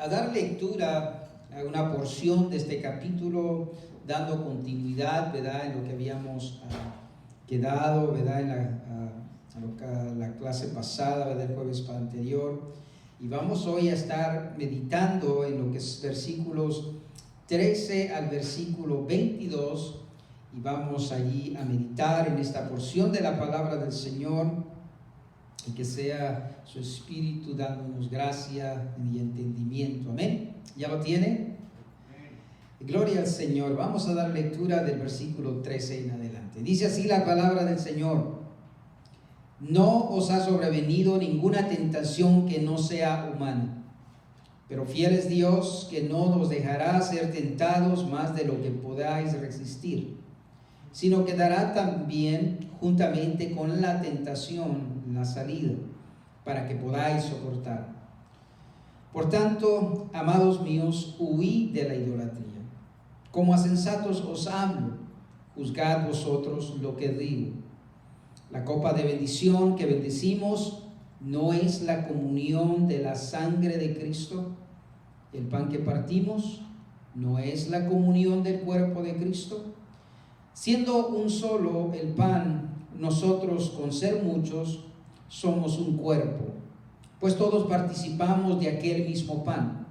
a dar lectura a una porción de este capítulo, dando continuidad, ¿verdad?, en lo que habíamos quedado, ¿verdad?, en la clase pasada, ¿verdad?, el jueves anterior. Y vamos hoy a estar meditando en lo que es versículos 13 al versículo 22, y vamos allí a meditar en esta porción de la palabra del Señor, y que sea su Espíritu dándonos gracia y entendimiento. Amén. ¿Ya lo tiene? Gloria al Señor. Vamos a dar lectura del versículo 13 en adelante. Dice así la palabra del Señor: no os ha sobrevenido ninguna tentación que no sea humana, pero fiel es Dios, que no os dejará ser tentados más de lo que podáis resistir, sino que dará también juntamente con la tentación la salida, para que podáis soportar. Por tanto, amados míos, huid de la idolatría. Como a sensatos os hablo, juzgad vosotros lo que digo. La copa de bendición que bendecimos, ¿no es la comunión de la sangre de Cristo? El pan que partimos, ¿no es la comunión del cuerpo de Cristo? Siendo un solo el pan, nosotros, con ser muchos, somos un cuerpo, pues todos participamos de aquel mismo pan.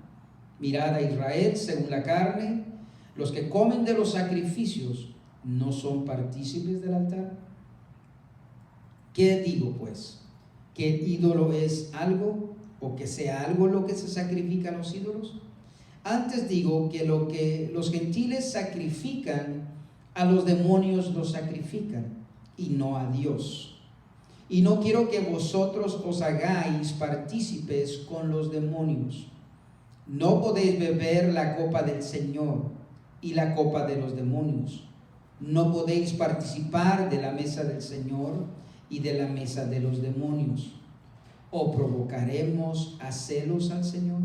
Mirad a Israel según la carne: los que comen de los sacrificios no son partícipes del altar. ¿Qué digo pues? ¿Que el ídolo es algo, o que sea algo lo que se sacrifica a los ídolos? Antes digo que lo que los gentiles sacrifican, a los demonios los sacrifican, y no a Dios. Y no quiero que vosotros os hagáis partícipes con los demonios. No podéis beber la copa del Señor y la copa de los demonios. No podéis participar de la mesa del Señor y de la mesa de los demonios. ¿O provocaremos a celos al Señor?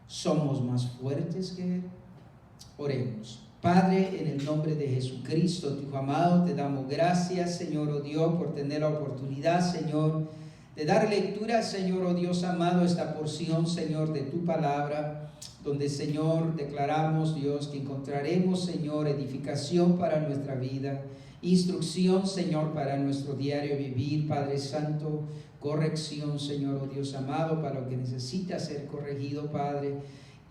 ¿Somos más fuertes que Él? Oremos. Padre, en el nombre de Jesucristo, tu Hijo amado, te damos gracias, Señor, oh Dios, por tener la oportunidad, Señor, de dar lectura, Señor, oh Dios amado, esta porción, Señor, de tu palabra, donde, Señor, declaramos, Dios, que encontraremos, Señor, edificación para nuestra vida, instrucción, Señor, para nuestro diario vivir, Padre Santo, corrección, Señor, oh Dios amado, para lo que necesita ser corregido, Padre.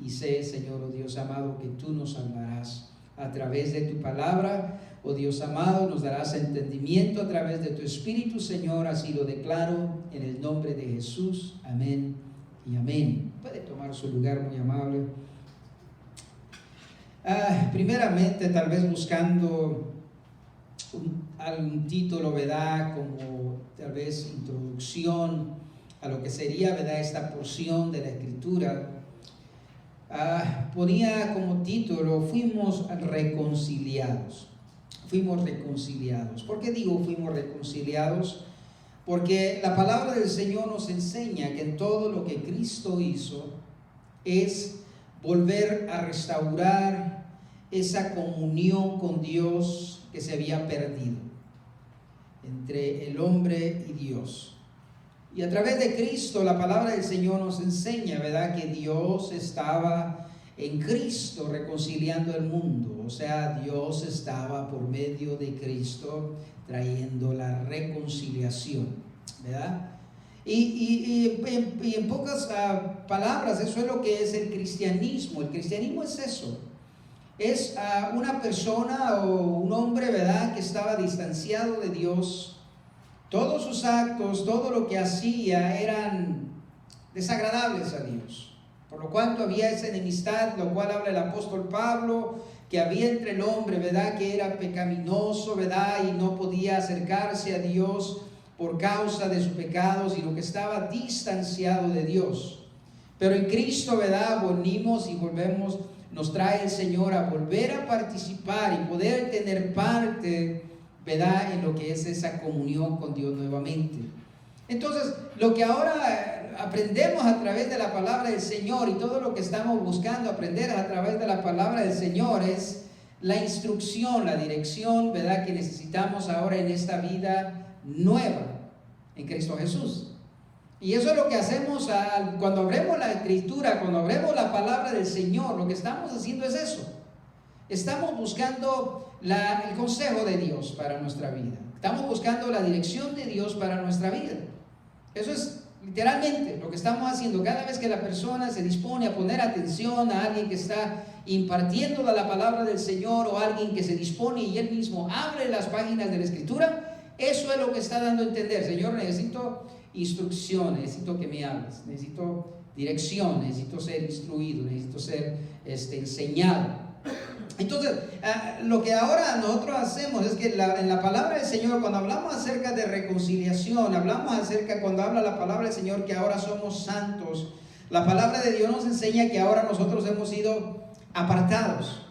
Y sé, Señor, oh Dios amado, que tú nos salvarás a través de tu palabra, oh Dios amado, nos darás entendimiento a través de tu Espíritu, Señor, así lo declaro en el nombre de Jesús, amén y amén. Puede tomar su lugar, muy amable. Primeramente, tal vez buscando algún título, ¿verdad?, como tal vez introducción a lo que sería, ¿verdad?, esta porción de la Escritura. Ponía como título: fuimos reconciliados. Fuimos reconciliados. ¿Por qué digo fuimos reconciliados? Porque la palabra del Señor nos enseña que en todo lo que Cristo hizo es volver a restaurar esa comunión con Dios que se había perdido entre el hombre y Dios. Y a través de Cristo, la palabra del Señor nos enseña, ¿verdad?, que Dios estaba en Cristo reconciliando el mundo. O sea, Dios estaba por medio de Cristo trayendo la reconciliación, ¿verdad? Y en pocas palabras, eso es lo que es el cristianismo. El cristianismo es eso. Es una persona o un hombre, ¿verdad?, que estaba distanciado de Dios. Todos sus actos, todo lo que hacía eran desagradables a Dios, por lo cual había esa enemistad, lo cual habla el apóstol Pablo, que había entre el hombre, ¿verdad?, que era pecaminoso, ¿verdad?, y no podía acercarse a Dios por causa de sus pecados, sino que estaba distanciado de Dios. Pero en Cristo, ¿verdad?, volvemos, nos trae el Señor a volver a participar y poder tener parte, ¿verdad?, en lo que es esa comunión con Dios nuevamente. Entonces, lo que ahora aprendemos a través de la palabra del Señor, y todo lo que estamos buscando aprender a través de la palabra del Señor, es la instrucción, la dirección, ¿verdad?, que necesitamos ahora en esta vida nueva en Cristo Jesús. Y eso es lo que hacemos cuando abrimos la Escritura, cuando abrimos la palabra del Señor. Lo que estamos haciendo es eso. Estamos buscando el consejo de Dios para nuestra vida. Estamos buscando la dirección de Dios para nuestra vida. Eso es literalmente lo que estamos haciendo. Cada vez que la persona se dispone a poner atención a alguien que está impartiendo la palabra del Señor, o alguien que se dispone y él mismo abre las páginas de la Escritura, eso es lo que está dando a entender: Señor, necesito instrucción, necesito que me hables, necesito dirección, necesito ser instruido, necesito ser enseñado. Entonces, lo que ahora nosotros hacemos es que en la palabra del Señor, cuando hablamos acerca de reconciliación, cuando habla la palabra del Señor que ahora somos santos, la palabra de Dios nos enseña que ahora nosotros hemos sido apartados.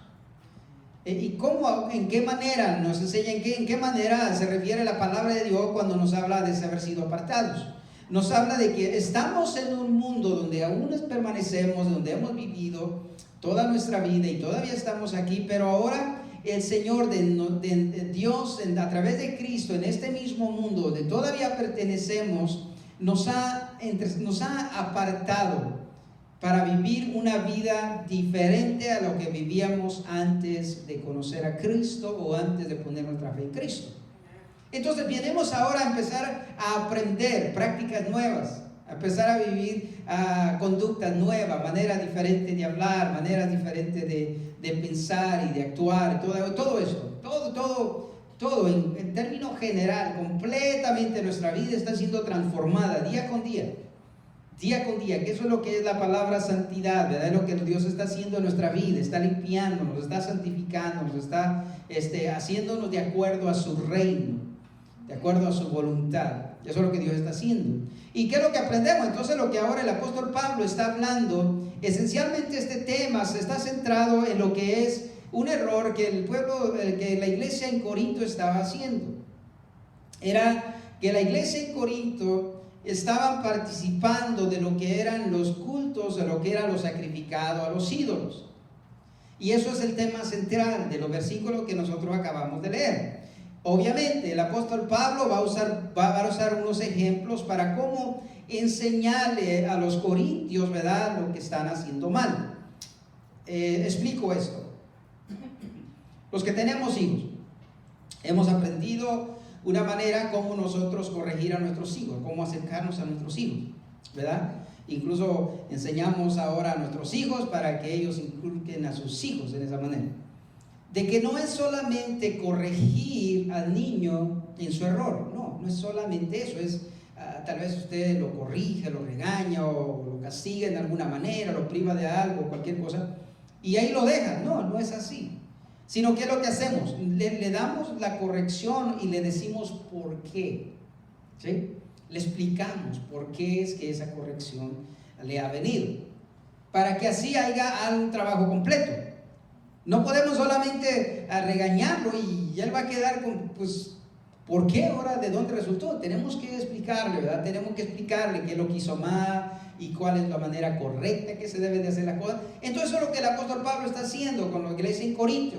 ¿Y cómo, en qué manera nos enseña, en qué manera se refiere la palabra de Dios cuando nos habla de haber sido apartados? Nos habla de que estamos en un mundo donde aún permanecemos, donde hemos vivido toda nuestra vida y todavía estamos aquí, pero ahora el Señor de Dios, a través de Cristo, en este mismo mundo donde todavía pertenecemos, nos ha apartado para vivir una vida diferente a lo que vivíamos antes de conocer a Cristo o antes de poner nuestra fe en Cristo. Entonces venimos ahora a empezar a aprender prácticas nuevas, a empezar a vivir conductas nuevas, maneras diferentes de hablar, maneras diferentes de pensar y de actuar, todo esto, todo en términos general, completamente nuestra vida está siendo transformada día con día, que eso es lo que es la palabra santidad, ¿verdad? Es lo que Dios está haciendo en nuestra vida, está limpiándonos, está santificando, nos está haciéndonos de acuerdo a su reino, de acuerdo a su voluntad. Eso es lo que Dios está haciendo. ¿Y qué es lo que aprendemos? Entonces, lo que ahora el apóstol Pablo está hablando, esencialmente este tema se está centrado en lo que es un error que que la iglesia en Corinto estaba haciendo. Era que la iglesia en Corinto estaban participando de lo que eran los cultos, de lo que era lo sacrificado a los ídolos. Y eso es el tema central de los versículos que nosotros acabamos de leer. Obviamente el apóstol Pablo va a usar unos ejemplos para cómo enseñarle a los corintios, ¿verdad?, lo que están haciendo mal. Explico esto. Los que tenemos hijos hemos aprendido una manera como nosotros corregir a nuestros hijos, cómo acercarnos a nuestros hijos, ¿verdad? Incluso enseñamos ahora a nuestros hijos para que ellos inculquen a sus hijos en esa manera. De que no es solamente corregir al niño en su error, no es solamente eso, es tal vez usted lo corrige, lo regaña o lo castiga en alguna manera, lo priva de algo, cualquier cosa, y ahí lo deja. No es así. Sino que es lo que hacemos, le damos la corrección y le decimos por qué, ¿sí? Le explicamos por qué es que esa corrección le ha venido, para que así haya un trabajo completo. No podemos solamente regañarlo y él va a quedar con, pues, ¿por qué ahora? ¿De dónde resultó? Tenemos que explicarle, ¿verdad? Tenemos que explicarle qué lo que hizo mal y cuál es la manera correcta que se debe de hacer las cosas. Entonces eso es lo que el apóstol Pablo está haciendo con la iglesia en Corinto.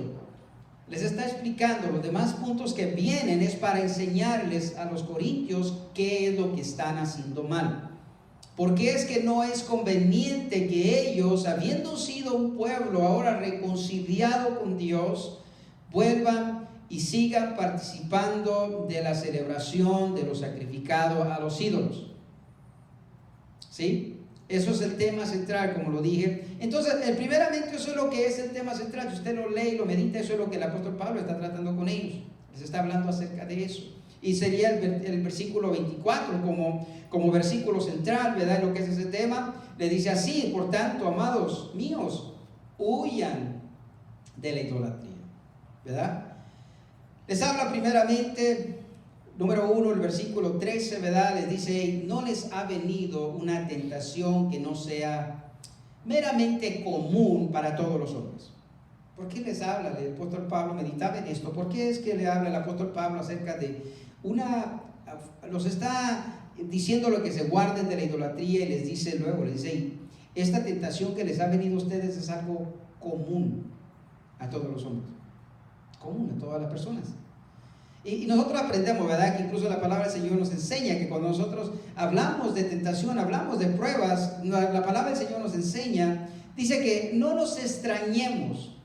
Les está explicando los demás puntos que vienen, es para enseñarles a los corintios qué es lo que están haciendo mal. Porque es que no es conveniente que ellos, habiendo sido un pueblo ahora reconciliado con Dios, vuelvan y sigan participando de la celebración de lo sacrificado a los ídolos. ¿Sí? Eso es el tema central, como lo dije. Entonces, primeramente, eso es lo que es el tema central. Si usted lo lee y lo medita, eso es lo que el apóstol Pablo está tratando con ellos. Les está hablando acerca de eso. Y sería el versículo 24 como versículo central, ¿verdad? Lo que es ese tema. Le dice así: por tanto, amados míos, huyan de la idolatría, ¿verdad? Les habla primeramente, número 1, el versículo 13, ¿verdad? Les dice: no les ha venido una tentación que no sea meramente común para todos los hombres. ¿Por qué les habla? El apóstol Pablo meditaba en esto. ¿Por qué es que le habla el apóstol Pablo acerca de los está diciendo lo que se guarden de la idolatría, y les dice luego, les dice: esta tentación que les ha venido a ustedes es algo común a todos los hombres, común a todas las personas? Y nosotros aprendemos, ¿verdad? Que incluso la palabra del Señor nos enseña que cuando nosotros hablamos de tentación, hablamos de pruebas, la palabra del Señor nos enseña, dice que no nos extrañemos,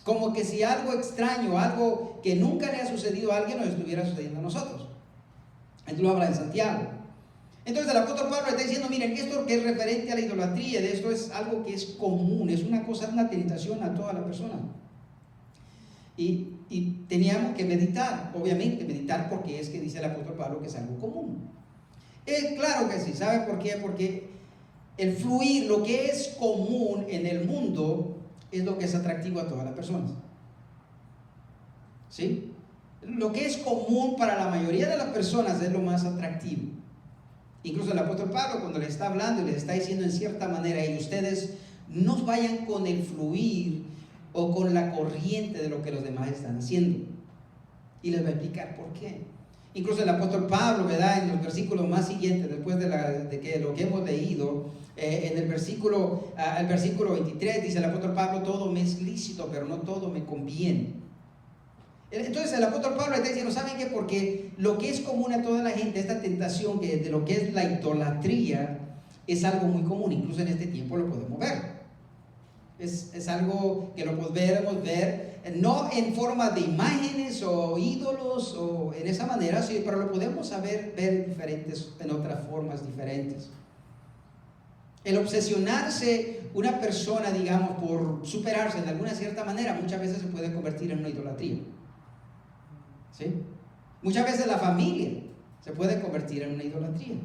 como que si algo extraño, algo que nunca le ha sucedido a alguien, nos estuviera sucediendo a nosotros. Esto lo habla en Santiago. Entonces el apóstol Pablo está diciendo, miren, esto que es referente a la idolatría, de esto es algo que es común, es una cosa, una tentación a toda la persona. Y teníamos que meditar, obviamente meditar, porque es que dice el apóstol Pablo que es algo común. Claro que sí, ¿sabe por qué? Porque el fluir, lo que es común en el mundo, es lo que es atractivo a todas las personas. ¿Sí? Lo que es común para la mayoría de las personas es lo más atractivo. Incluso el apóstol Pablo, cuando le está hablando y le está diciendo en cierta manera, y ustedes no vayan con el fluir o con la corriente de lo que los demás están haciendo. Y les va a explicar por qué. Incluso el apóstol Pablo, ¿verdad? En los versículos más siguientes, después de lo que hemos leído, en el versículo 23, dice el apóstol Pablo, todo me es lícito, pero no todo me conviene. Entonces el apóstol Pablo está diciendo, ¿saben qué? Porque lo que es común a toda la gente, esta tentación de lo que es la idolatría, es algo muy común, incluso en este tiempo lo podemos ver. Es algo que lo podemos ver, no en forma de imágenes o ídolos o en esa manera, sí, pero lo podemos ver en otras formas diferentes. El obsesionarse una persona, digamos, por superarse de alguna cierta manera, muchas veces se puede convertir en una idolatría. ¿Sí? Muchas veces la familia se puede convertir en una idolatría.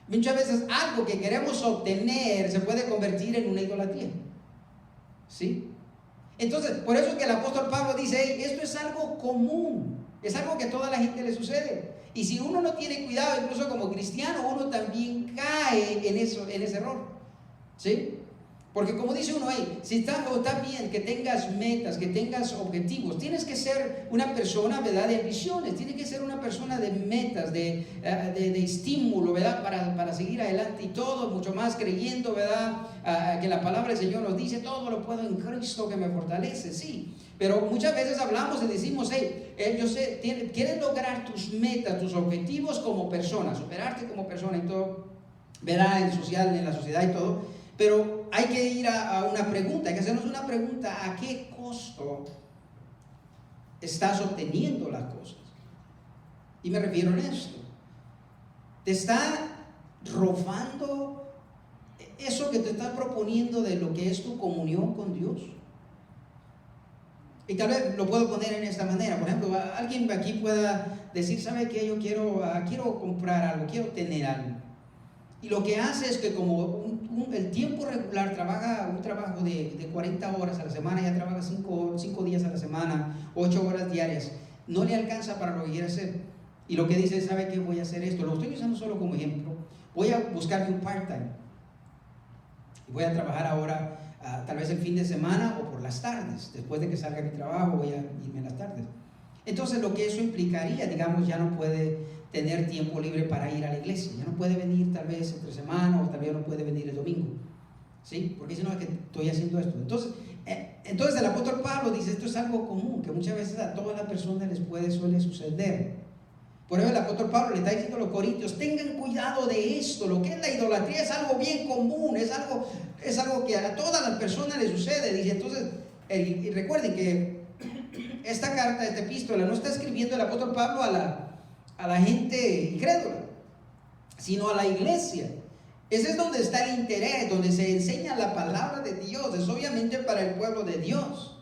Muchas veces algo que queremos obtener se puede convertir en una idolatría. ¿Sí? Entonces, por eso es que el apóstol Pablo dice, hey, esto es algo común, es algo que a toda la gente le sucede. Y si uno no tiene cuidado, incluso como cristiano, uno también cae en ese error. ¿Sí? Porque como dice uno ahí, si está bien que tengas metas, que tengas objetivos, tienes que ser una persona, ¿verdad?, de ambiciones, tienes que ser una persona de metas, de estímulo, ¿verdad?, para seguir adelante y todo, mucho más creyendo, ¿verdad?, que la palabra del Señor nos dice, todo lo puedo en Cristo que me fortalece, sí. Pero muchas veces hablamos y decimos, hey, yo sé, quieres lograr tus metas, tus objetivos como persona, superarte como persona y todo, ¿verdad?, en la sociedad y todo. Pero hay que ir a una pregunta, hay que hacernos una pregunta: ¿a qué costo estás obteniendo las cosas? Y me refiero a esto: ¿te está robando eso que te estás proponiendo de lo que es tu comunión con Dios? Y tal vez lo puedo poner en esta manera. Por ejemplo, alguien aquí pueda decir, ¿sabe qué? Yo quiero comprar algo, quiero tener algo. Y lo que hace es que como el tiempo regular trabaja un trabajo de 40 horas a la semana, ya trabaja 5 días a la semana, 8 horas diarias, no le alcanza para lo que quiere hacer. Y lo que dice, ¿sabe qué? Voy a hacer esto. Lo estoy usando solo como ejemplo. Voy a buscarme un part-time. Y voy a trabajar ahora, tal vez el fin de semana o por las tardes. Después de que salga mi trabajo, voy a irme en las tardes. Entonces lo que eso implicaría, digamos, ya no puede tener tiempo libre para ir a la iglesia, ya no puede venir tal vez entre semana, o tal vez no puede venir el domingo, ¿sí? Porque si no, es que estoy haciendo esto. Entonces el apóstol Pablo dice, esto es algo común, que muchas veces a todas las personas suele suceder. Por eso el apóstol Pablo le está diciendo a los corintios, tengan cuidado de esto. Lo que es la idolatría es algo bien común, es algo que a todas las personas les sucede. Dice, entonces, y recuerden que esta carta, esta epístola, no está escribiendo el apóstol Pablo a la gente incrédula, sino a la iglesia. Ese es donde está el interés, donde se enseña la palabra de Dios, es obviamente para el pueblo de Dios.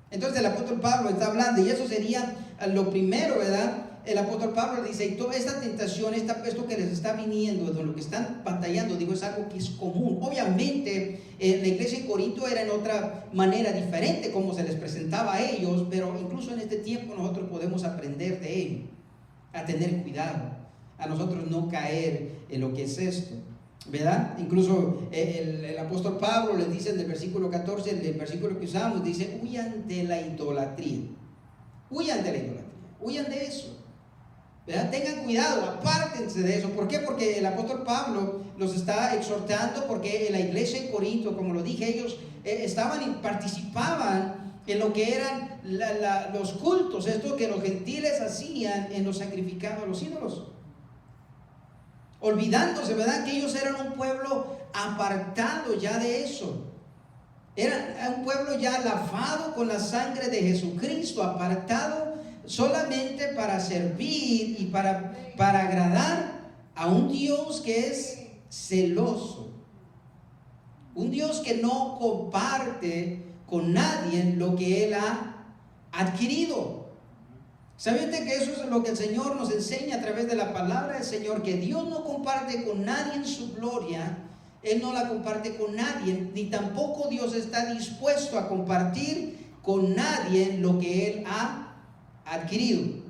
Entonces el apóstol Pablo está hablando, y eso sería lo primero, ¿verdad? El apóstol Pablo dice, y toda esta tentación, esto que les está viniendo, de lo que están batallando, digo, es algo que es común. Obviamente la iglesia en Corinto era en otra manera diferente como se les presentaba a ellos, pero incluso en este tiempo nosotros podemos aprender de ello, a tener cuidado, a nosotros no caer en lo que es esto, ¿verdad? Incluso el apóstol Pablo les dice en el versículo 14, el versículo que usamos, dice, huyan de la idolatría, huyan de la idolatría, huyan de eso. ¿verdad? Tengan cuidado, apártense de eso. ¿Por qué? Porque el apóstol Pablo los está exhortando, porque en la iglesia en Corinto, como lo dije, ellos estaban y participaban en lo que eran los cultos, esto que los gentiles hacían en los sacrificados a los ídolos. Olvidándose, ¿verdad?, que ellos eran un pueblo apartado ya de eso. Era un pueblo ya lavado con la sangre de Jesucristo, apartado solamente para servir y para agradar a un Dios que es celoso. Un Dios que no comparte con nadie lo que Él ha adquirido. ¿Sabe usted que eso es lo que el Señor nos enseña a través de la palabra del Señor? Que Dios no comparte con nadie en su gloria. Él no la comparte con nadie, ni tampoco Dios está dispuesto a compartir con nadie lo que Él ha adquirido,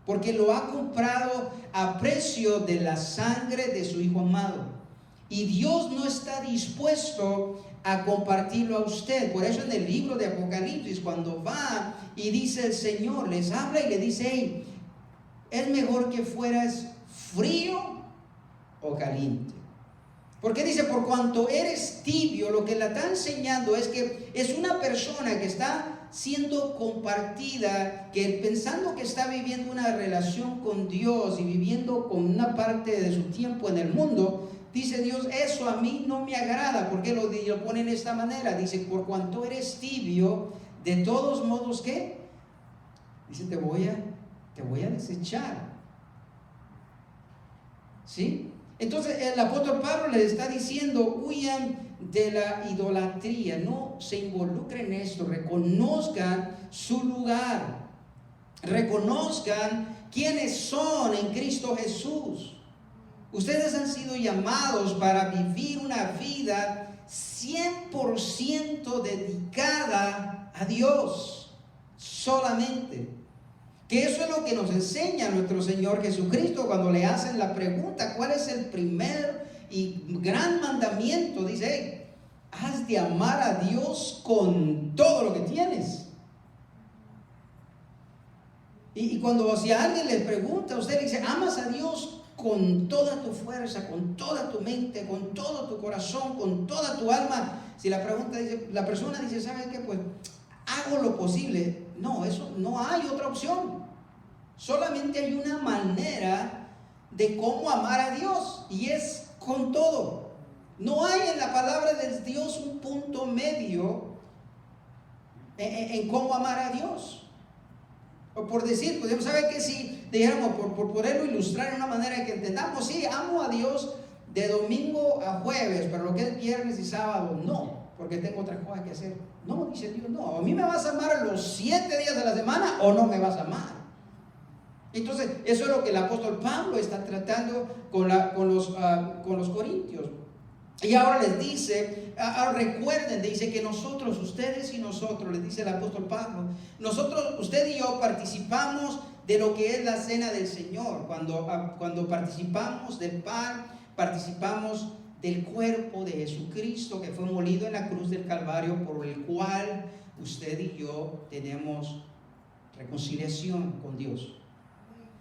porque lo ha comprado a precio de la sangre de su Hijo amado. Y Dios no está dispuesto a compartirlo a usted. Por eso en el libro de Apocalipsis, cuando va y dice el Señor, les habla y le dice: hey, es mejor que fueras frío o caliente. Porque dice, por cuanto eres tibio, lo que le está enseñando es que es una persona que está siendo compartida, que pensando que está viviendo una relación con Dios y viviendo con una parte de su tiempo en el mundo. Dice Dios, eso a mí no me agrada. ¿Por qué lo pone de esta manera? Dice, por cuanto eres tibio, de todos modos, ¿qué? Dice, te voy a desechar. ¿Sí? Entonces el apóstol Pablo les está diciendo: huyan de la idolatría, no se involucren en esto, reconozcan su lugar, reconozcan quiénes son en Cristo Jesús. Ustedes han sido llamados para vivir una vida 100% dedicada a Dios solamente. Que eso es lo que nos enseña nuestro Señor Jesucristo cuando le hacen la pregunta: ¿cuál es el primer y gran mandamiento? Dice: hey, has de amar a Dios con todo lo que tienes. Y cuando si a alguien le pregunta, usted le dice: ¿amas a Dios con toda tu fuerza, con toda tu mente, con todo tu corazón, con toda tu alma? Si la persona dice: ¿sabes qué? Pues hago lo posible. No, eso no hay otra opción. Solamente hay una manera de cómo amar a Dios, y es con todo. No hay en la palabra de Dios un punto medio en cómo amar a Dios. O por decir, pues, ¿sabe qué? Si dijéramos, por poderlo ilustrar de una manera que entendamos, sí, amo a Dios de domingo a jueves, pero lo que es viernes y sábado, no, porque tengo otras cosas que hacer. No, dice Dios, no, a mí me vas a amar los 7 días de la semana o no me vas a amar. Entonces, eso es lo que el apóstol Pablo está tratando con los corintios. Y ahora les dice, ahora recuerden, dice que nosotros, ustedes y nosotros, les dice el apóstol Pablo, nosotros, usted y yo participamos de lo que es la cena del Señor. Cuando participamos del pan, participamos del cuerpo de Jesucristo, que fue molido en la cruz del Calvario, por el cual usted y yo tenemos reconciliación con Dios.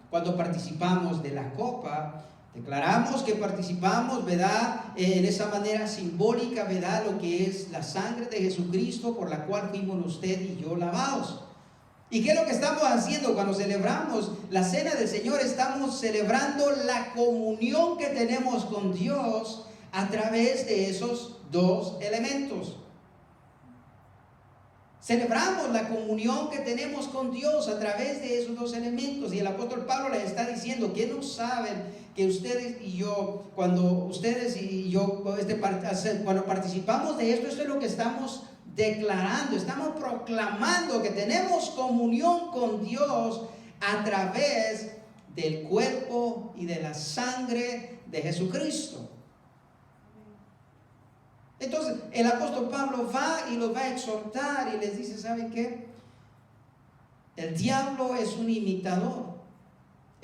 Cuando participamos de la copa, declaramos que participamos, ¿verdad?, en esa manera simbólica, ¿verdad?, lo que es la sangre de Jesucristo, por la cual fuimos usted y yo lavados. ¿Y qué es lo que estamos haciendo cuando celebramos la cena del Señor? Estamos celebrando la comunión que tenemos con Dios a través de esos dos elementos. Celebramos la comunión que tenemos con Dios a través de esos dos elementos. Y el apóstol Pablo les está diciendo que no saben que ustedes y yo, cuando participamos de esto, esto es lo que estamos declarando, estamos proclamando que tenemos comunión con Dios a través del cuerpo y de la sangre de Jesucristo. Entonces el apóstol Pablo va y los va a exhortar y les dice: ¿saben qué? El diablo es un imitador.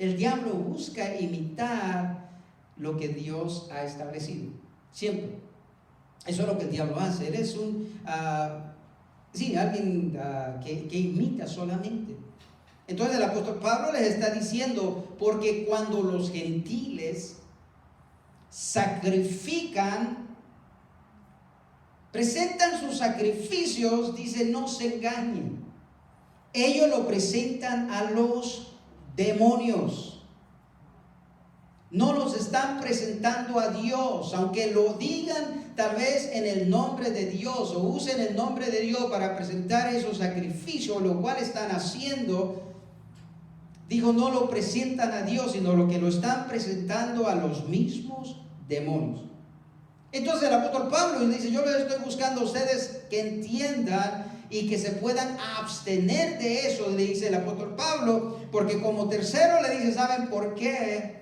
El diablo busca imitar lo que Dios ha establecido, siempre. Eso es lo que el diablo hace. Él es alguien que imita solamente. Entonces el apóstol Pablo les está diciendo, porque cuando los gentiles sacrifican, presentan sus sacrificios, dice, no se engañen. Ellos lo presentan a los demonios. No los están presentando a Dios, aunque lo digan tal vez en el nombre de Dios o usen el nombre de Dios para presentar esos sacrificios, lo cual están haciendo. Dijo, no lo presentan a Dios, sino lo que lo están presentando a los mismos demonios. Entonces el apóstol Pablo dice, yo les estoy buscando a ustedes que entiendan y que se puedan abstener de eso, le dice el apóstol Pablo, porque como tercero le dice, ¿saben por qué?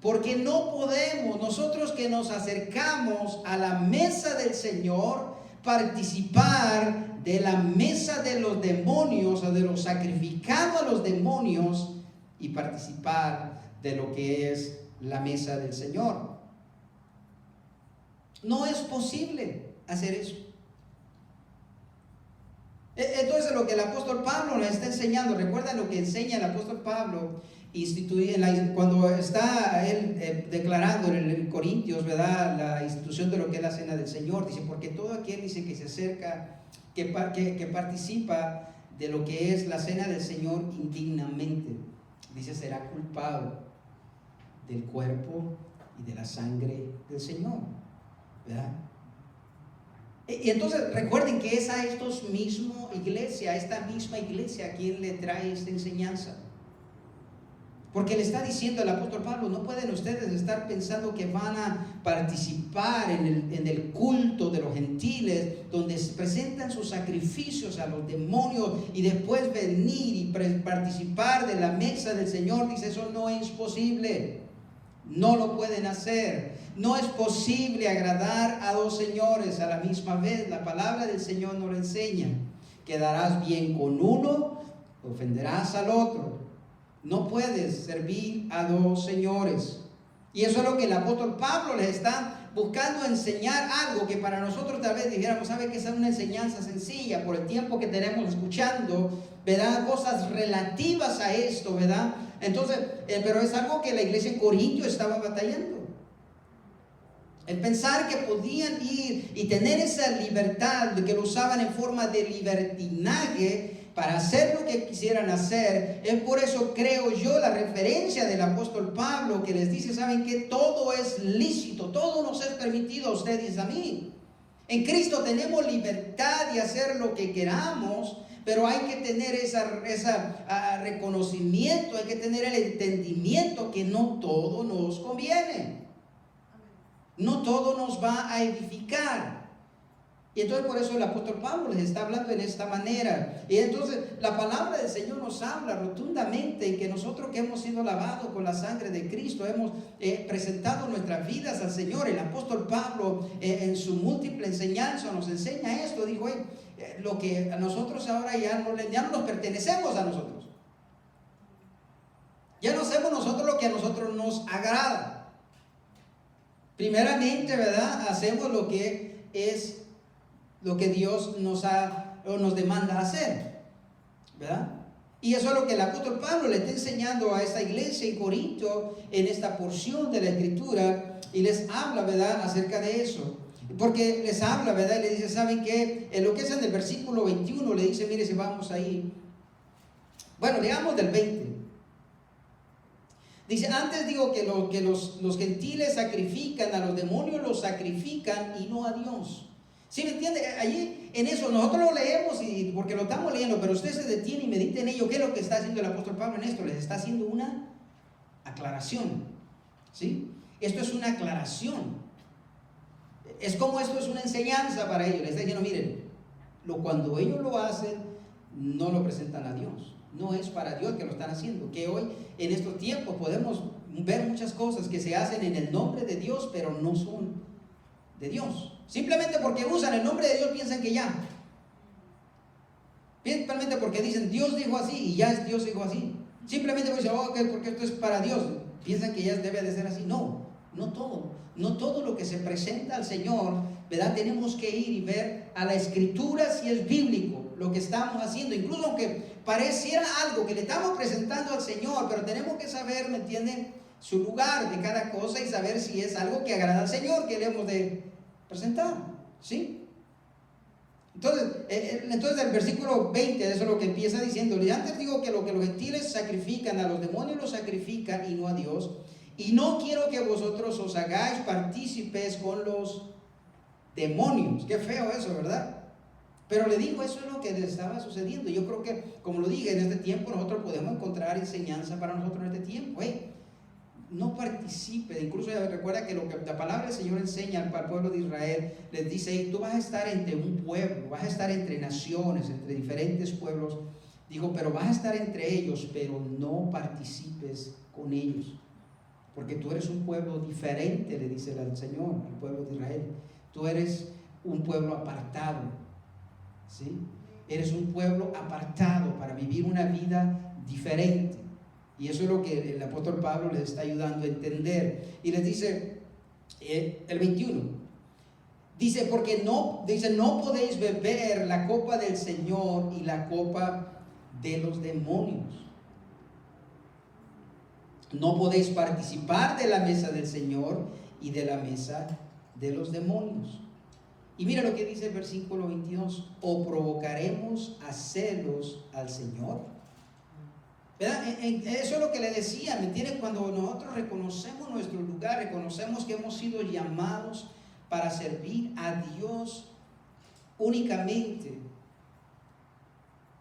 Porque no podemos, nosotros que nos acercamos a la mesa del Señor, participar de la mesa de los demonios, o de lo sacrificado a los demonios, y participar de lo que es la mesa del Señor. No es posible hacer eso. Entonces lo que el apóstol Pablo nos está enseñando, recuerda lo que enseña el apóstol Pablo cuando está él declarando en Corintios, ¿verdad?, la institución de lo que es la cena del Señor. Dice, porque todo aquel, dice, que se acerca, que participa de lo que es la cena del Señor indignamente, dice, será culpado del cuerpo y de la sangre del Señor, ¿verdad? Y entonces recuerden que es a esta misma iglesia a quien le trae esta enseñanza. Porque le está diciendo el apóstol Pablo, no pueden ustedes estar pensando que van a participar en el culto de los gentiles, donde se presentan sus sacrificios a los demonios y después venir y participar de la mesa del Señor. Dice, eso no es posible. No lo pueden hacer. No es posible agradar a dos señores a la misma vez. La palabra del Señor nos lo enseña. Quedarás bien con uno, ofenderás al otro. No puedes servir a dos señores. Y eso es lo que el apóstol Pablo les está buscando enseñar, algo que para nosotros tal vez dijéramos, ¿sabe que esa es una enseñanza sencilla por el tiempo que tenemos escuchando, ¿verdad? Cosas relativas a esto, ¿verdad? Entonces, pero es algo que la iglesia en Corinto estaba batallando. El pensar que podían ir y tener esa libertad, de que lo usaban en forma de libertinaje para hacer lo que quisieran hacer. Es por eso, creo yo, la referencia del apóstol Pablo, que les dice, ¿saben qué? Todo es lícito, todo nos es permitido a ustedes y a mí. En Cristo tenemos libertad de hacer lo que queramos, pero hay que tener ese reconocimiento, hay que tener el entendimiento que no todo nos conviene. No todo nos va a edificar. Y entonces por eso el apóstol Pablo les está hablando en esta manera. Y entonces la palabra del Señor nos habla rotundamente en que nosotros que hemos sido lavados con la sangre de Cristo, hemos presentado nuestras vidas al Señor. El apóstol Pablo en su múltiple enseñanza nos enseña esto. Dijo, lo que a nosotros ahora ya no nos pertenecemos a nosotros. Ya no hacemos nosotros lo que a nosotros nos agrada. Primeramente, ¿verdad? Hacemos lo que es lo que Dios nos demanda hacer, ¿verdad? Y eso es lo que el apóstol Pablo le está enseñando a esta iglesia en Corinto en esta porción de la escritura, y les habla, ¿verdad?, acerca de eso. Porque les habla, ¿verdad? Y le dice, ¿saben qué? En lo que es en el versículo 21 le dice, mire, si vamos ahí. Bueno, leamos del 20. Dice, antes digo que los gentiles sacrifican a los demonios, los sacrifican y no a Dios. ¿Sí me entiende? Allí en eso nosotros lo leemos porque lo estamos leyendo, pero usted se detiene y medita en ello. ¿Qué es lo que está haciendo el apóstol Pablo en esto? Les está haciendo una aclaración. ¿Sí? Esto es una aclaración. Es como esto es una enseñanza para ellos. Les está diciendo, miren, cuando ellos lo hacen, no lo presentan a Dios. No es para Dios que lo están haciendo. Que hoy, en estos tiempos, podemos ver muchas cosas que se hacen en el nombre de Dios, pero no son de Dios. Simplemente porque usan el nombre de Dios, piensan que ya. Simplemente porque dicen, Dios dijo así, y ya es Dios dijo así. Simplemente porque dicen, porque esto es para Dios. Piensan que ya debe de ser así. No, no todo. No todo lo que se presenta al Señor, ¿verdad? Tenemos que ir y ver a la Escritura si es bíblico. lo que estamos haciendo, incluso aunque pareciera algo que le estamos presentando al Señor, pero tenemos que saber, ¿me entienden?, su lugar de cada cosa y saber si es algo que agrada al Señor que le hemos de presentar, ¿sí? Entonces el versículo 20, eso es lo que empieza diciendo. Y antes digo que lo que los gentiles sacrifican, a los demonios los sacrifican y no a Dios. Y no quiero que vosotros os hagáis partícipes con los demonios. Qué feo eso, ¿verdad? Pero le digo, eso es lo que le estaba sucediendo. Yo creo que, como lo dije, en este tiempo nosotros podemos encontrar enseñanza para nosotros en este tiempo. No participe. Incluso recuerda que lo que la palabra del Señor enseña al pueblo de Israel, les dice, tú vas a estar entre un pueblo, vas a estar entre naciones, entre diferentes pueblos. Dijo, pero vas a estar entre ellos, pero no participes con ellos, porque tú eres un pueblo diferente, le dice el Señor al pueblo de Israel. Tú eres un pueblo apartado, ¿sí? Eres un pueblo apartado para vivir una vida diferente. Y eso es lo que el apóstol Pablo les está ayudando a entender. Y les dice, el 21, dice, porque no podéis beber la copa del Señor y la copa de los demonios. No podéis participar de la mesa del Señor y de la mesa de los demonios. Y mira lo que dice el versículo 22, o provocaremos a celos al Señor. ¿Verdad? Eso es lo que le decía, ¿me entienden? Cuando nosotros reconocemos nuestro lugar, reconocemos que hemos sido llamados para servir a Dios únicamente.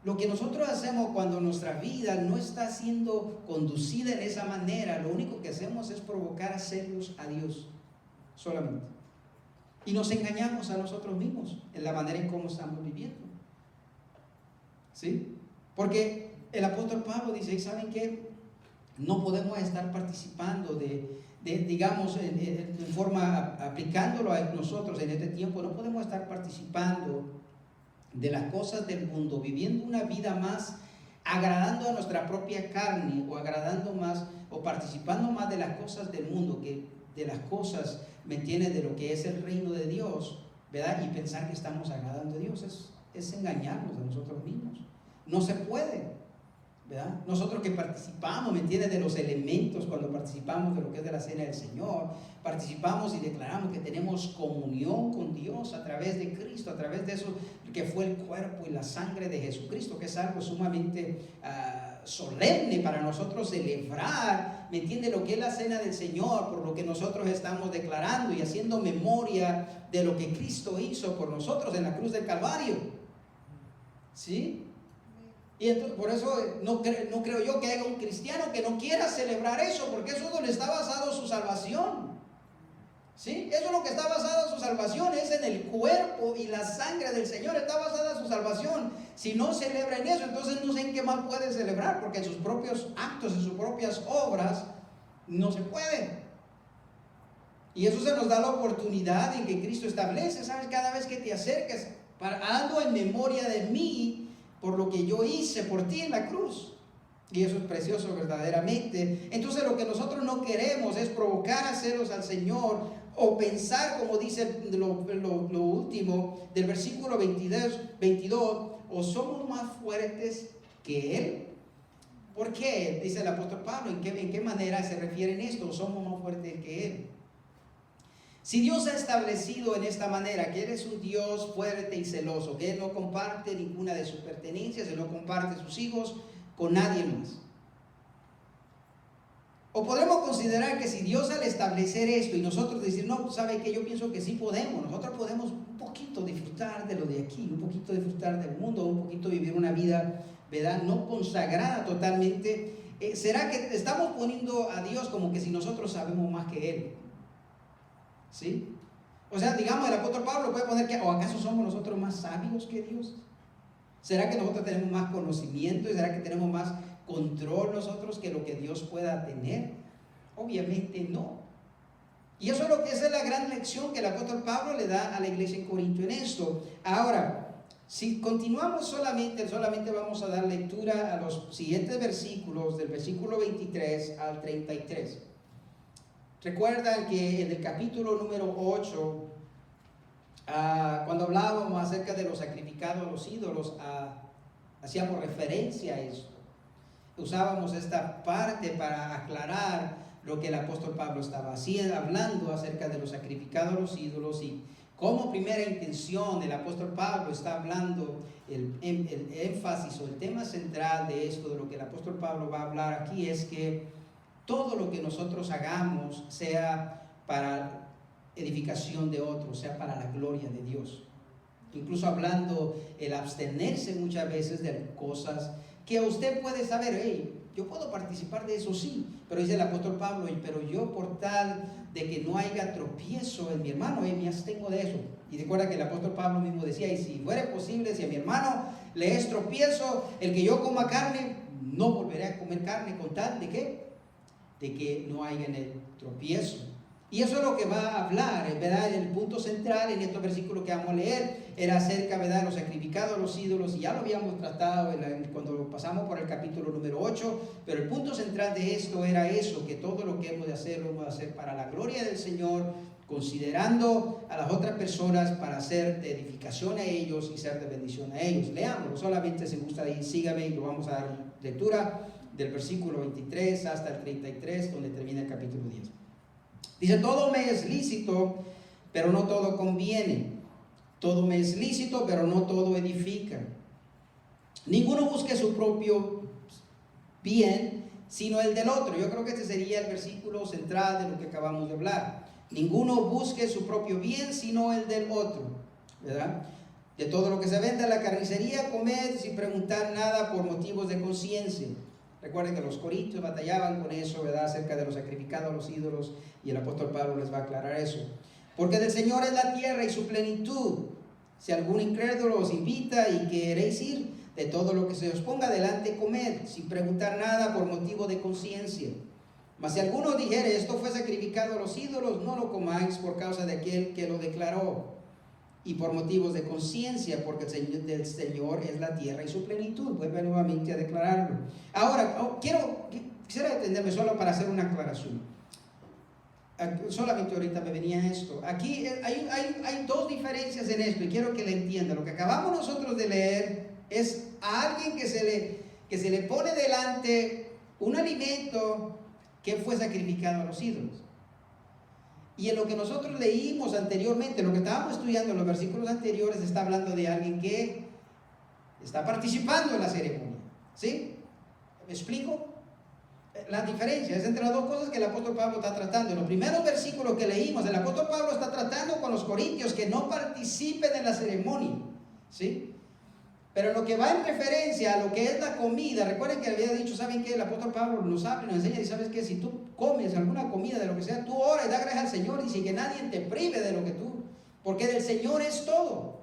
Lo que nosotros hacemos cuando nuestra vida no está siendo conducida en esa manera, lo único que hacemos es provocar a celos a Dios solamente. Y nos engañamos a nosotros mismos en la manera en cómo estamos viviendo. ¿Sí? Porque el apóstol Pablo dice, ¿saben qué? No podemos estar participando digamos, en forma, aplicándolo a nosotros en este tiempo, no podemos estar participando de las cosas del mundo, viviendo una vida más agradando a nuestra propia carne, o agradando más, o participando más de las cosas del mundo que de las cosas, ¿me entiendes?, de lo que es el reino de Dios, ¿verdad? Y pensar que estamos agradando a Dios es engañarnos a nosotros mismos. No se puede, ¿verdad? Nosotros que participamos, ¿me entiendes?, de los elementos, cuando participamos de lo que es de la cena del Señor, participamos y declaramos que tenemos comunión con Dios a través de Cristo, a través de eso que fue el cuerpo y la sangre de Jesucristo, que es algo sumamente solemne para nosotros celebrar, ¿me entiende?, lo que es la cena del Señor, por lo que nosotros estamos declarando y haciendo memoria de lo que Cristo hizo por nosotros en la cruz del Calvario, ¿sí? Y entonces, por eso no creo yo que haya un cristiano que no quiera celebrar eso, porque eso es donde está basado su salvación. ¿Sí? Eso es lo que está basado en su salvación, es en el cuerpo y la sangre del Señor, está basada su salvación. Si no celebra en eso, entonces no sé en qué más puede celebrar, porque en sus propios actos, en sus propias obras, no se puede. Y eso se nos da la oportunidad en que Cristo establece, ¿sabes? Cada vez que te acerques, ando en memoria de mí, por lo que yo hice por ti en la cruz. Y eso es precioso verdaderamente. Entonces lo que nosotros no queremos es provocar a celos al Señor, o pensar, como dice lo último del versículo 22, o somos más fuertes que Él. ¿Por qué? Dice el apóstol Pablo, ¿en qué manera se refiere en esto? ¿O somos más fuertes que Él? Si Dios ha establecido en esta manera que Él es un Dios fuerte y celoso, que Él no comparte ninguna de sus pertenencias, Él no comparte sus hijos con nadie más. O podemos considerar que si Dios, al establecer esto y nosotros decir, no, ¿sabe qué? Yo pienso que sí podemos. Nosotros podemos un poquito disfrutar de lo de aquí, un poquito disfrutar del mundo, un poquito vivir una vida, ¿verdad?, no consagrada totalmente. ¿Será que estamos poniendo a Dios como que si nosotros sabemos más que Él? ¿Sí? O sea, digamos, el apóstol Pablo puede poner que, ¿o acaso somos nosotros más sabios que Dios? ¿Será que nosotros tenemos más conocimiento? ¿Y será que tenemos más control nosotros que lo que Dios pueda tener? Obviamente no. Y eso es lo que es la gran lección que el apóstol Pablo le da a la iglesia en Corinto en esto. Ahora, si continuamos solamente vamos a dar lectura a los siguientes versículos, del versículo 23 al 33. Recuerdan que en el capítulo número 8, cuando hablábamos acerca de los sacrificados a los ídolos, hacíamos referencia a esto. Usábamos esta parte para aclarar lo que el apóstol Pablo estaba hablando acerca de los sacrificados a los ídolos, y como primera intención el apóstol Pablo está hablando el énfasis o el tema central de esto, de lo que el apóstol Pablo va a hablar aquí, es que todo lo que nosotros hagamos sea para edificación de otros, sea para la gloria de Dios. Incluso hablando el abstenerse muchas veces de cosas que usted puede saber, hey, yo puedo participar de eso, sí, pero dice el apóstol Pablo, pero yo por tal de que no haya tropiezo en mi hermano, me abstengo de eso. Y recuerda que el apóstol Pablo mismo decía, y si fuera posible, si a mi hermano le es tropiezo el que yo coma carne, no volveré a comer carne, con tal de ¿qué? De que no haya en el tropiezo. Y eso es lo que va a hablar, ¿verdad? El punto central en estos versículos que vamos a leer era acerca, ¿verdad?, de los sacrificados a los ídolos, y ya lo habíamos tratado cuando pasamos por el capítulo número 8, pero el punto central de esto era eso, que todo lo que hemos de hacer, lo hemos de hacer para la gloria del Señor, considerando a las otras personas para ser de edificación a ellos y ser de bendición a ellos. Leámoslo, solamente si gusta ahí, sígame y lo vamos a dar lectura del versículo 23 hasta el 33, donde termina el capítulo 10. Dice, todo me es lícito, pero no todo conviene. Todo me es lícito, pero no todo edifica. Ninguno busque su propio bien, sino el del otro. Yo creo que este sería el versículo central de lo que acabamos de hablar. Ninguno busque su propio bien, sino el del otro, ¿verdad? De todo lo que se vende en la carnicería, comed sin preguntar nada por motivos de conciencia. Recuerden que los corintios batallaban con eso, ¿verdad?, acerca de los sacrificados a los ídolos, y el apóstol Pablo les va a aclarar eso. Porque del Señor es la tierra y su plenitud. Si algún incrédulo os invita y queréis ir, de todo lo que se os ponga delante, comed, sin preguntar nada por motivo de conciencia. Mas si alguno dijere, esto fue sacrificado a los ídolos, no lo comáis por causa de aquel que lo declaró, y por motivos de conciencia, porque del Señor es la tierra y su plenitud. Vuelve nuevamente a declararlo. Ahora, quisiera detenerme solo para hacer una aclaración. Solamente ahorita me venía esto. Aquí hay dos diferencias en esto, y quiero que le entienda. Lo que acabamos nosotros de leer es a alguien que se le pone delante un alimento que fue sacrificado a los ídolos. Y en lo que nosotros leímos anteriormente, lo que estábamos estudiando en los versículos anteriores, está hablando de alguien que está participando en la ceremonia. ¿Sí? ¿Me explico? La diferencia es entre las dos cosas que el apóstol Pablo está tratando. En los primeros versículos que leímos, el apóstol Pablo está tratando con los corintios que no participen en la ceremonia. ¿Sí? Pero en lo que va en referencia a lo que es la comida, recuerden que había dicho, ¿saben qué? El apóstol Pablo nos habla y nos enseña, y ¿sabes qué? Si tú comes alguna comida de lo que sea, tú ora y da gracias al Señor, y sin que nadie te prive de lo que tú, porque del Señor es todo.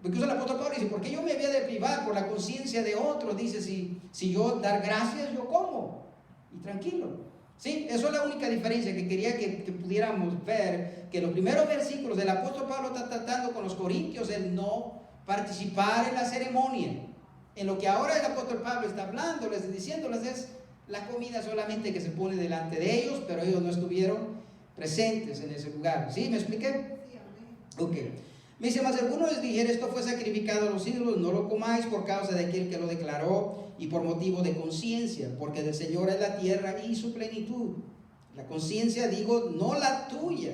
Incluso el apóstol Pablo dice, ¿por qué yo me había de privar por la conciencia de otros? Dice, si yo dar gracias, yo como, y tranquilo. ¿Sí? Eso es la única diferencia que quería que pudiéramos ver, que los primeros versículos del apóstol Pablo está tratando con los corintios el no participar en la ceremonia. En lo que ahora el apóstol Pablo está hablándoles, diciéndoles, es la comida solamente que se pone delante de ellos, pero ellos no estuvieron presentes en ese lugar. ¿Sí? ¿Me expliqué? Ok. Me dice, mas alguno les dijera, esto fue sacrificado a los ídolos, no lo comáis por causa de aquel que lo declaró y por motivo de conciencia, porque del Señor es la tierra y su plenitud. La conciencia, digo, no la tuya,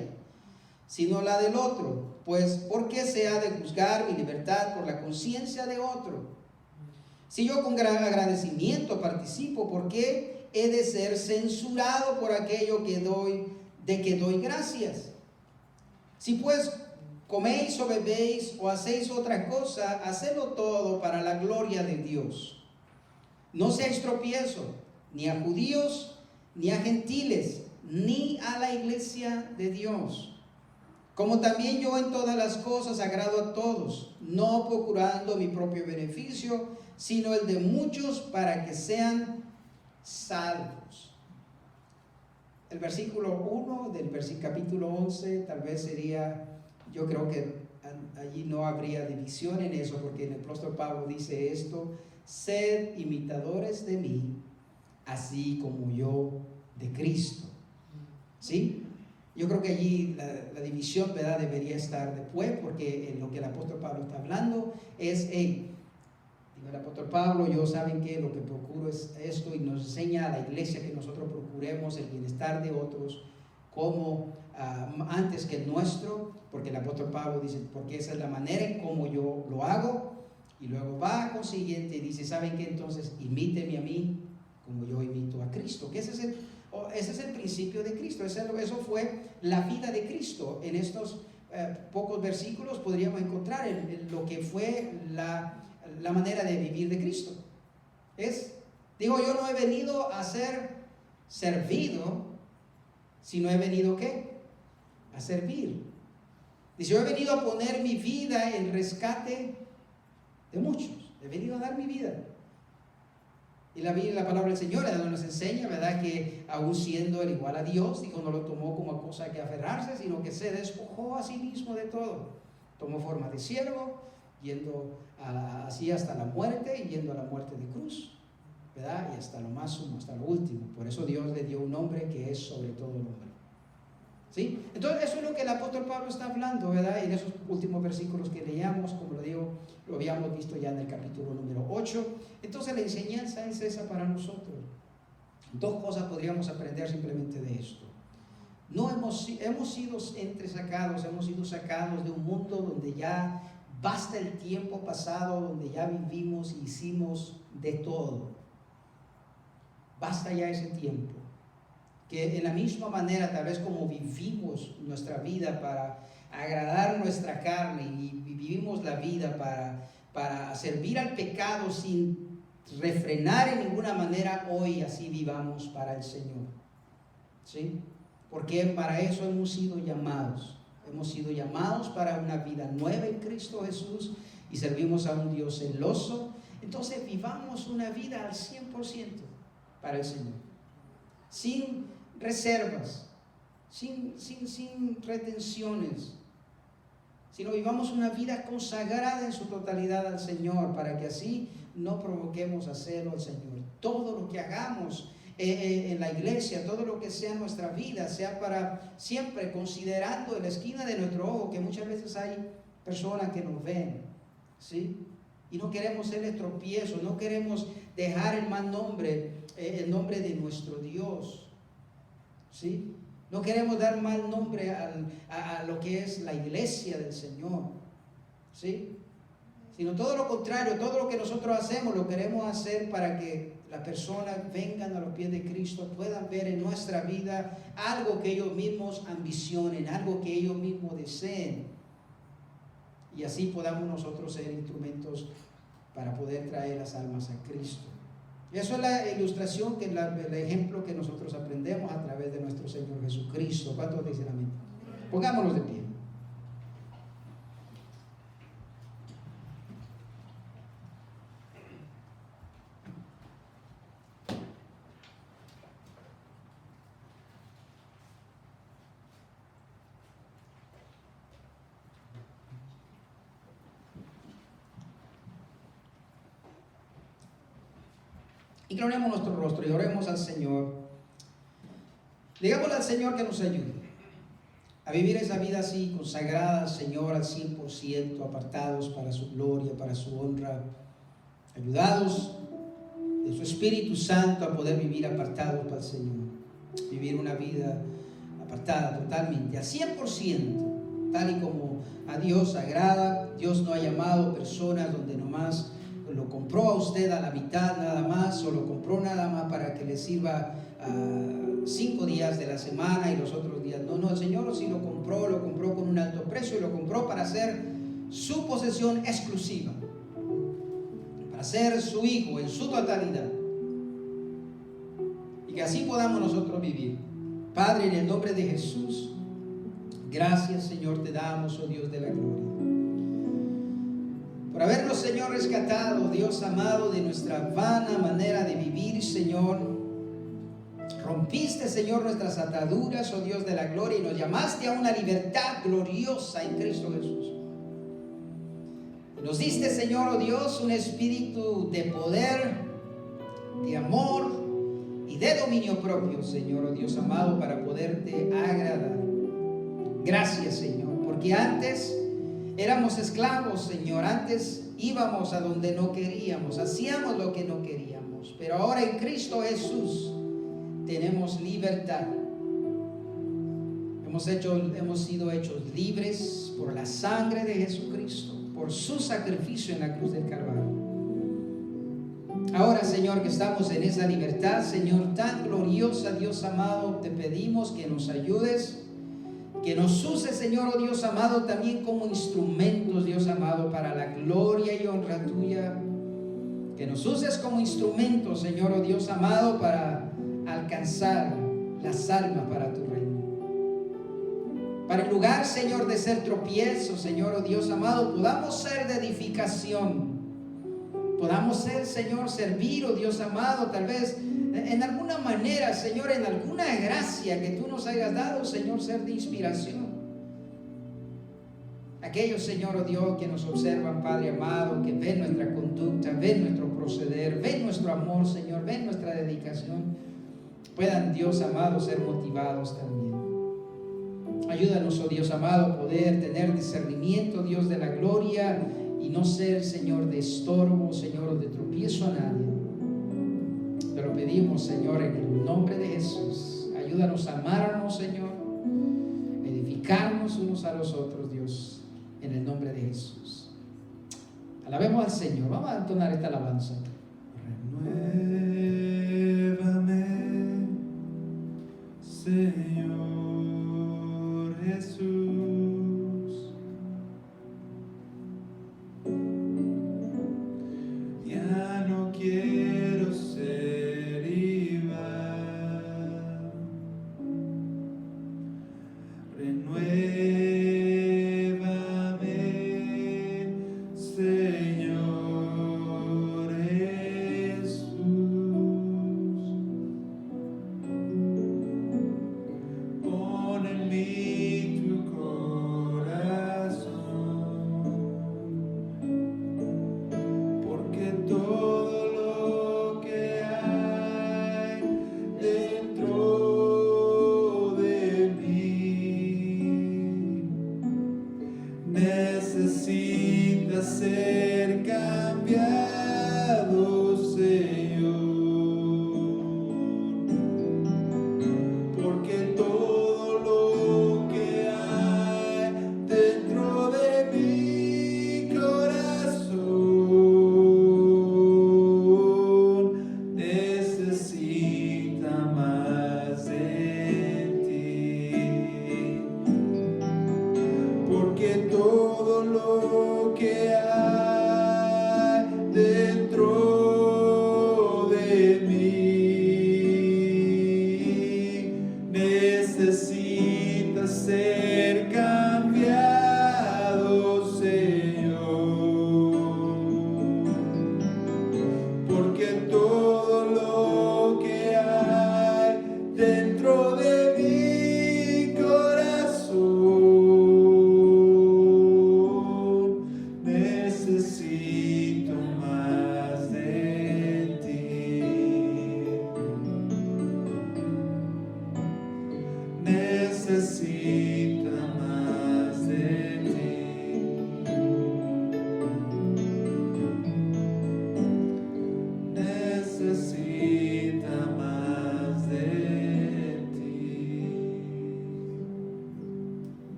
sino la del otro. Pues, ¿por qué se ha de juzgar mi libertad por la conciencia de otro? Si yo con gran agradecimiento participo, ¿por qué he de ser censurado por aquello de que doy gracias? Si pues coméis o bebéis o hacéis otra cosa, hacedlo todo para la gloria de Dios. No seáis tropiezo, ni a judíos, ni a gentiles, ni a la iglesia de Dios. Como también yo en todas las cosas agrado a todos, no procurando mi propio beneficio, sino el de muchos para que sean salvos. El versículo 1 del capítulo 11 tal vez sería, yo creo que allí no habría división en eso, porque el apóstol Pablo dice esto: sed imitadores de mí, así como yo de Cristo. ¿Sí? Yo creo que allí la división, ¿verdad?, debería estar después, porque en lo que el apóstol Pablo está hablando es, digo, el apóstol Pablo, yo saben que lo que procuro es esto, y nos enseña a la iglesia que nosotros procuremos el bienestar de otros como antes que el nuestro, porque el apóstol Pablo dice, porque esa es la manera en cómo yo lo hago, y luego va consiguiente y dice, ¿saben qué? Entonces imíteme a mí como yo imito a Cristo, que ese es el principio de Cristo, eso fue la vida de Cristo. En estos pocos versículos podríamos encontrar lo que fue la manera de vivir de Cristo. Digo, yo no he venido a ser servido, sino he venido, ¿qué? A servir. Dice, yo he venido a poner mi vida en rescate de muchos. He venido a dar mi vida. Y la palabra del Señor nos enseña, ¿verdad?, que aún siendo el igual a Dios, dijo, no lo tomó como cosa que aferrarse, sino que se despojó a sí mismo de todo. Tomó forma de siervo, yendo así hasta la muerte, y yendo a la muerte de cruz, ¿verdad? Y hasta lo más sumo, hasta lo último. Por eso Dios le dio un nombre que es sobre todo nombre. ¿Sí? Entonces eso es lo que el apóstol Pablo está hablando, ¿verdad? En esos últimos versículos que leíamos, como lo digo, lo habíamos visto ya en el capítulo número 8. Entonces la enseñanza es esa para nosotros. Dos cosas podríamos aprender simplemente de esto. No hemos sido sacados de un mundo donde ya basta el tiempo pasado, donde ya vivimos y hicimos de todo. Basta ya ese tiempo. Que en la misma manera, tal vez como vivimos nuestra vida para agradar nuestra carne, y vivimos la vida para servir al pecado sin refrenar en ninguna manera, hoy así vivamos para el Señor. ¿Sí? Porque para eso hemos sido llamados. Hemos sido llamados para una vida nueva en Cristo Jesús, y servimos a un Dios celoso. Entonces vivamos una vida al 100% para el Señor, sin reservas, sin retenciones, sino vivamos una vida consagrada en su totalidad al Señor, para que así no provoquemos a celo al Señor. Todo lo que hagamos en la iglesia, todo lo que sea nuestra vida, sea para siempre considerando en la esquina de nuestro ojo, que muchas veces hay personas que nos ven, ¿sí? Y no queremos ser tropiezos, no queremos dejar el mal nombre, el nombre de nuestro Dios, ¿sí? No queremos dar mal nombre a lo que es la iglesia del Señor, ¿sí? Sino todo lo contrario, todo lo que nosotros hacemos lo queremos hacer para que las personas vengan a los pies de Cristo, puedan ver en nuestra vida algo que ellos mismos ambicionen, algo que ellos mismos deseen, y así podamos nosotros ser instrumentos para poder traer las almas a Cristo. Y eso es la ilustración, el ejemplo que nosotros aprendemos a través de nuestro Señor Jesucristo. ¿Cuántos dicen amén? Pongámonos de pie. Inclinemos nuestro rostro y oremos al Señor. Digámosle al Señor que nos ayude a vivir esa vida así, consagrada al Señor al 100%, apartados para su gloria, para su honra, ayudados de su Espíritu Santo a poder vivir apartados para el Señor. Vivir una vida apartada totalmente, al 100%, tal y como a Dios agrada. Dios no ha llamado personas donde nomás lo compró a usted a la mitad nada más, o lo compró nada más para que le sirva 5 días de la semana y los otros días. No, el Señor sí lo compró con un alto precio, y lo compró para ser su posesión exclusiva, para ser su hijo en su totalidad, y que así podamos nosotros vivir. Padre, en el nombre de Jesús, gracias, Señor, te damos, oh Dios de la gloria, por habernos, Señor, rescatado, Dios amado, de nuestra vana manera de vivir, Señor. Rompiste, Señor, nuestras ataduras, oh Dios de la gloria, y nos llamaste a una libertad gloriosa en Cristo Jesús. Nos diste, Señor, oh Dios, un espíritu de poder, de amor y de dominio propio, Señor, oh Dios amado, para poderte agradar. Gracias, Señor, porque antes éramos esclavos, Señor. Antes íbamos a donde no queríamos, hacíamos lo que no queríamos. Pero ahora en Cristo Jesús tenemos libertad. Hemos sido hechos libres por la sangre de Jesucristo, por su sacrificio en la cruz del Calvario. Ahora, Señor, que estamos en esa libertad, Señor, tan gloriosa, Dios amado, te pedimos que nos ayudes, que nos uses, Señor, oh Dios amado, también como instrumentos, Dios amado, para la gloria y honra tuya. Que nos uses como instrumentos, Señor, oh Dios amado, para alcanzar las almas para tu reino. Para en lugar, Señor, de ser tropiezo, Señor, oh Dios amado, podamos ser de edificación. Podamos ser, Señor, servir, oh Dios amado, tal vez en alguna manera, Señor, en alguna gracia que tú nos hayas dado, Señor, ser de inspiración. Aquellos, Señor, oh Dios, que nos observan, Padre amado, que ven nuestra conducta, ven nuestro proceder, ven nuestro amor, Señor, ven nuestra dedicación, puedan, Dios amado, ser motivados también. Ayúdanos, oh Dios amado, poder tener discernimiento, Dios de la gloria, y no ser, Señor, de estorbo, Señor, o de tropiezo a nadie. Te lo pedimos, Señor, en el nombre de Jesús. Ayúdanos a amarnos, Señor, edificarnos unos a los otros, Dios, en el nombre de Jesús. Alabemos al Señor. Vamos a entonar esta alabanza. Renuévame, Señor Jesús. Ya no quiero ser igual. Renuévame, Señor Jesús. Pon en mí tu corazón, porque todo lo que hay dentro de mí necesita ser cambiado.